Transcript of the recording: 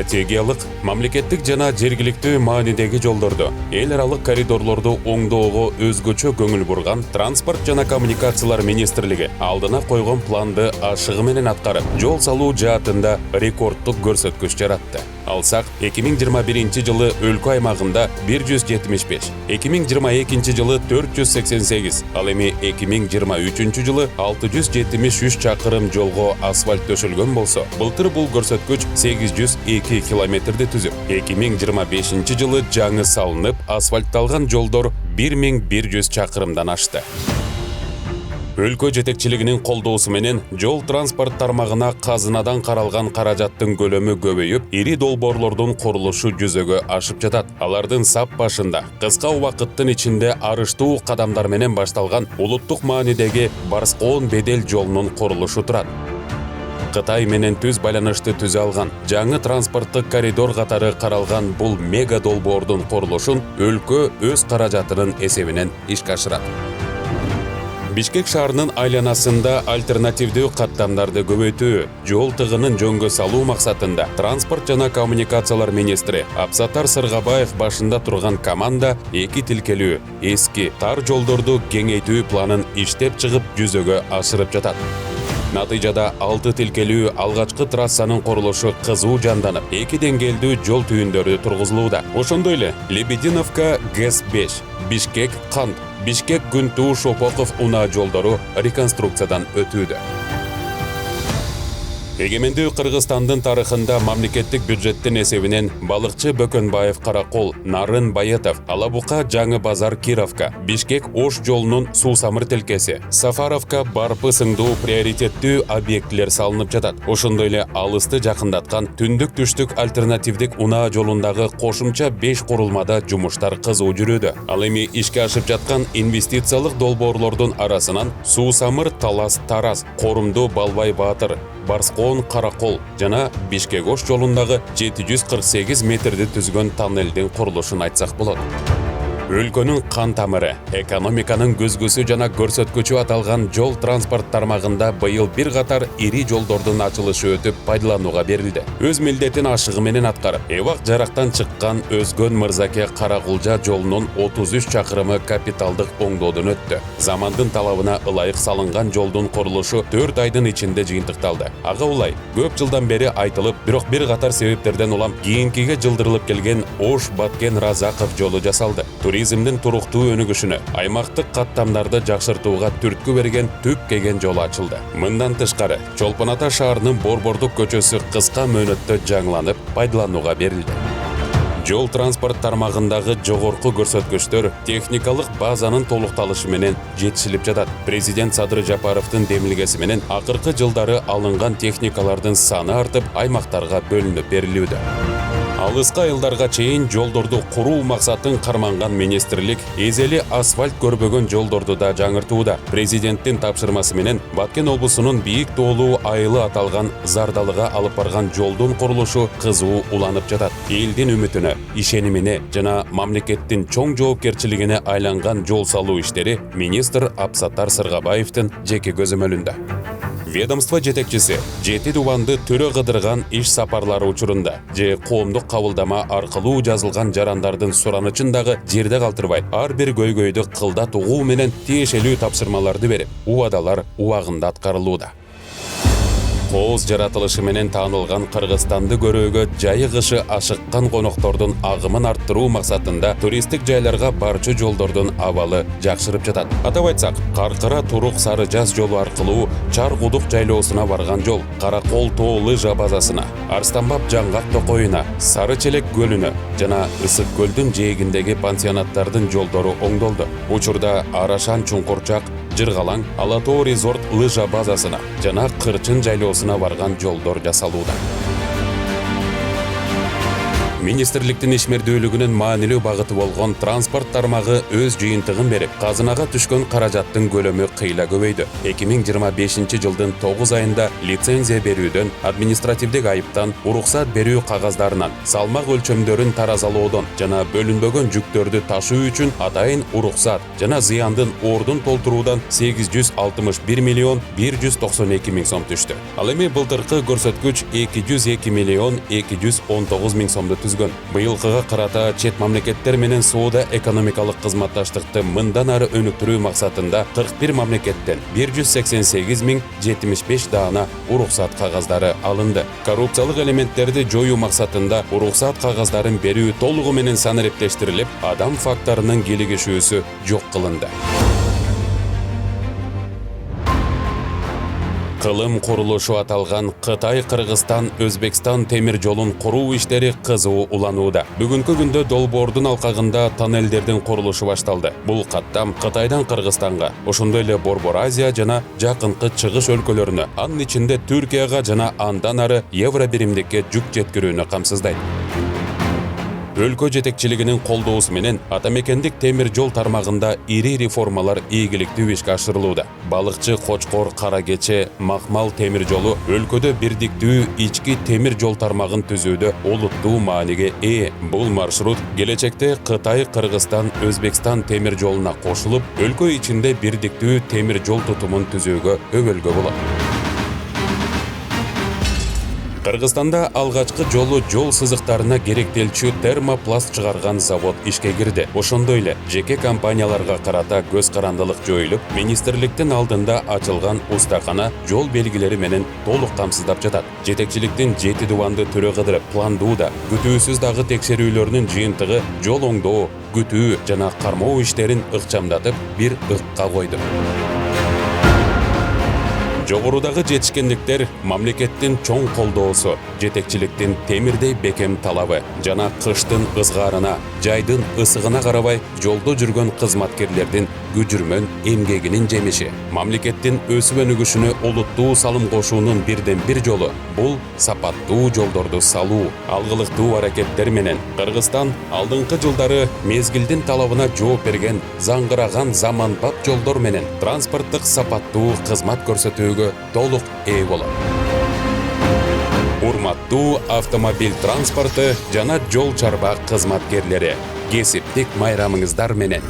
стратегиялык, мамлекеттик жана жергиликтүү маанидеги жолдорду, эл аралык коридорлорду оңдоого өзгөчө көңүл бурган Транспорт жана коммуникациялар министрлиги алдына койгон планды ашыгы менен аткарып, жол салуу жаатында рекорддук көрсөткүч жаратты. Алсак, 2021 жылы өлкө аймагында 175, 2022 жылы 488, ал эми 2023 жылы 673 чакырым жолго асфальт төшөлгөн болсо, былтыр бул көрсөткүч 802 километрди түзүп, 2025 жылы жаңы салынып, асфальтталган жолдор 1100 чакырымдан ашты. Өлкө жетекчилигинин колдоосу менен жол транспорт тармагына казынадан каралган каражаттын көлөмү көбөйүп, ири долбоорлордун курулушу жүзөгө ашып жатат. Алардын сап башында кыска убакыттын ичинде арыштуу кадамдар менен башталган улуттук маанидеги Барскоон Бедел жолунун курулушу турат. Кытай менен түз байланышты түзө алган жаңы транспорттук коридор катары каралган бул мега долбоордун курулушун өлкө өз каражатынын эсебинен ишке ашырат. Бишкек шаарынын айланасында альтернативдүү каттамдарды көбөйтүү, жол тыгынын жөнгө салуу максатында Транспорт жана коммуникациялар министри Абсаттар Сыргабаев башында турган команда эки тилкелүү, эски тар жолдорду кеңейтүү планын иштеп чыгып жүзөгө ашырып жатат. Натыйжада 6 тилкелүү алгачкы трассанын курулушу кызуу жанданып, эки деңгээлдүү жол түйүндөрү тургузулууда. Ошондой эле Лебединовка ГЭС-5, Бишкек Кант, Бишкек Күнтүү Шопоков унаа жолдору реконструкциядан өтүүдө. Эгемендүү Кыргызстандын тарыхында мамлекеттик бюджеттин эсебинен Балыкчы Бөкөнбаев Каракол, Нарын Баятов, Алабука Жаңы Базар Кировка, Бишкек Ош жолунун Суусамыр тилкеси, Сафаровка Барпы сыңдуу приоритеттүү объектилер салынып жатат. Ошондой эле алысты жакындаткан түндүк-түштүк альтернативдик унаа жолундагы кошумча 5 курулмада жумуштар кызуу жүрүүдө. Ал эми ишке ашып жаткан инвестициялык долбоорлордун арасынан Суусамыр Талас Тараз, Корумду Балбай Баатыр, Барскоон Каракол жана Бишкек Ош жолундагы 748 метрди түзгөн тоннелдин курулушун айтсак болот. Өлкөнүн кан тамыры, экономиканын көзгүсү жана көрсөткүчү аталган жол транспорт тармагында быйыл бир катар ири жолдордун ачылышы өтүп пайдаланууга берилди. Өз милдетин ашыгы менен аткарып, эбак жарактан чыккан Өзгөн Мырзаке Каракулжа жолунун 33 чакырымы капиталдык оңдоодон өттү. Замандын талабына ылайык салынган жолдун курулушу 4 айдын ичинде жыйынтыкталды. Ага улай көп жылдан бери айтылып, бирок бир катар себептерден улам кийинкиге жылдырылып келген Ош Баткен Разаков жолу жасалды. Туризмдин туруктуу өнүгүшүнө, аймактык каттамдарды жакшыртууга түрткү берген түп кеген жол ачылды. Мындан тышкары, Чолпон Ата шаарынын Борбордук көчөсү кыска мөөнөттө жаңыланып, пайдаланууга берилди. Жол транспорт тармагындагы жогорку көрсөткүчтөр техникалык базанын толукталышы менен жетишилип жатат. Президент Садыр Жапаровдун демилгеси менен акыркы жылдары алынган техникалардын саны артып, аймактарга бөлүнүп берилүүдө. Алыска айылдарга чейин жолдорду куруу максатын карманган министрлик эзели асфальт көрбөгөн жолдорду да жаңыртууда. Президенттин тапшырмасы менен Баткен облусунун бийик тоолуу айылы аталган Зардалыга алып барган жолдун курулушу кызуу уланып жатат. Элдин үмүтүнө, ишенимине жана мамлекеттин чоң жоопкерчилигине айланган жол салуу иштери министр Абсаттар Сыргабаевдин жеке көзөмөлүндө. Ведомство жетекчиси жети дубанды төрө кыдырган иш сапарлары учурунда же коомдук кабылдама аркылуу жазылган жарандардын суранычындагы жерде калтырбайт, ар бир көйгөйдү кылдат угуу менен тиешелүү тапшырмаларды берип, убадалар убагында аткарылууда. Кооз жаратылышы менен таанылган Кыргызстанды көрүүгө жайы кышы ашыккан коноктордун агымын арттыруу максатында туристтик жайларга барчу жолдордун абалы жакшырып жатат. Атап айтсак, Каркыра Турук Сары Жаз жолу аркылуу Чар Кудук жайлоосуна барган жол, Каракол тоо лыжа базасына, Арстанбап Жаңгак токоюна, Сары Челек көлүнө жана Ысык көлдүн жээгиндеги пансионаттардын жолдору оңдолду. Учурда Арашан Чуңкурчак, Жыргалаң, Алатоо резорт лыжа базасына жана Кырчын жайлоосуна барган жолдор жасалууда. Министрликтин ишмердүүлүгүнүн маанилүү багыты болгон транспорт тармагы өз жыйынтыгын берип, казынага түшкөн каражаттын көлөмү кыйла көбөйдү. 2025 жылдын 9 айында лицензия берүүдөн, административдик айыптан, уруксат берүү кагаздарынан, салмак өлчөмдөрүн таразалоодон жана бөлүнбөгөн жүктөрдү ташуу үчүн атайын уруксат жана зыяндын ордун толтуруудан 861 миллион 192 миң сом түштү. Ал эми былтыркы көрсөткүч 202 миллион 219 миң сомду түзгөн. Быйылкыга карата чет мамлекеттер менен соода экономикалык кызматташтыкты мындан ары өнүктүрүү максатында 41 мамлекеттен 188 миң 75 даана уруксат кагаздары алынды. Коррупциялык элементтерди жоюу максатында уруксат кагаздарын берүү толугу менен санариптештирилип, адам фактарынын килигишүүсү жок кылынды. Кылым курулушу аталган Кытай-Кыргызстан Өзбекстан темир жолун куруу иштери кызуу уланууда. Бүгүнкү күндө долбоордун алкагында тоннелдердин курулушу башталды. Бул каттам Кытайдан Кыргызстанга, ошондой эле Борбор Азия жана жакынкы чыгыш өлкөлөрүнө, анын ичинде Түркияга жана андан ары евро биримдикке жүк жеткирүүнү камсыздайт. Өлкө жетекчилигинин колдоосу менен атамекендик темир жол тармагында ири реформалар ийгиликтүү ишке ашырылууда. Балыкчы Кочкор Кара Кече Макмал темир жолу өлкөдө бирдиктүү ички темир жол тармагын түзүүдө олуттуу мааниге ээ. Бул маршрут келечекте Кытай, Кыргызстан, Өзбекстан темир жолуна кошулуп, өлкө ичинде бирдиктүү темир жол тутумун түзүүгө өбөлгө болот. Кыргызстанда алгачкы жолу жол сызыктарына керектелчү термопласт чыгарган завод ишке кирди. Ошондой эле жеке компанияларга карата көз карандылык жоюлуп, министрликтин алдында ачылган устакана жол белгилери менен толук камсыздап жатат. Жетекчиликтин 7 дубанды төрө кыдырып, пландууда, күтүүсүз дагы текшерүүлөрүнүн жыйынтыгы жол оңдоо, күтүү жана кармоо иштерин ыкчамдатып, бир ыкка койду. Жогорудагы жетишкендиктер мамлекеттин чоң колдоосу, жетекчиликтин темирдей бекем талабы жана кыштын ызгаарына, жайдын ысыгына карабай жолдо жүргөн кызматкерлердин күжүрмөн эмгегинин жемиши. Мамлекеттин өсүп өнүгүшүнө олуттуу салым кошуунун бирден бир жолу бул сапаттуу жолдорду салуу. Алгылыктуу аракеттер менен Кыргызстан алдыңкы жылдары мезгилдин талабына жооп берген заңгыраган заманбап жолдор менен транспорттук сапаттуу кызмат көрсөтүүгө толук ээ болот. Урматтуу автомобиль транспорты жана жол чарба кызматкерлери, кесиптик майрамыңыздар менен.